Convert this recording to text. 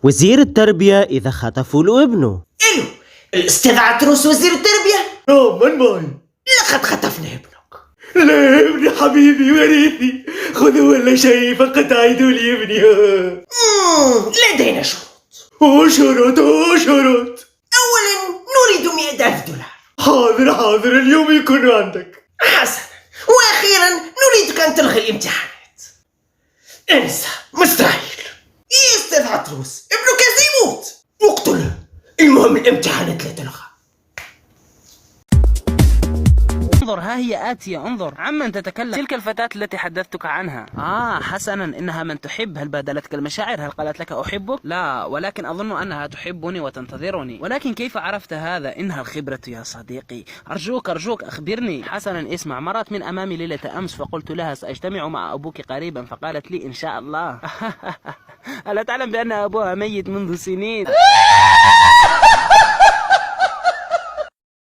وزير التربية إذا خطفوا له ابنه. إلو الأستاذ عطروس وزير التربية؟ من معي؟ لقد خطفنا ابنك. لا ابني حبيبي وريثي، خذوا ولا شيء فقط عيدوا لي ابني. لدينا شروط. شروط. أولا نريد 100,000 دولار. حاضر اليوم يكون عندك. حسنا، وأخيرا نريدك أن تلغي الامتحانات. انسى، مستحيل يا أستاذ عطروس، ابنك سيموت. اقتله، المهم الامتحانات لا تلغى. انظر، ها هي آتية. انظر عمن تتكلم، تلك الفتاة التي حدثتك عنها. حسنا، إنها من تحب. هل بادلتك المشاعر؟ هل قالت لك أحبك؟ لا، ولكن أظن أنها تحبني وتنتظرني. ولكن كيف عرفت هذا؟ إنها الخبرة يا صديقي. أرجوك أخبرني. حسنا اسمع، مرت من أمامي ليلة أمس فقلت لها سأجتمع مع أبوك قريبا، فقالت لي إن شاء الله. ألا تعلم بأن أبوها ميت منذ سنين؟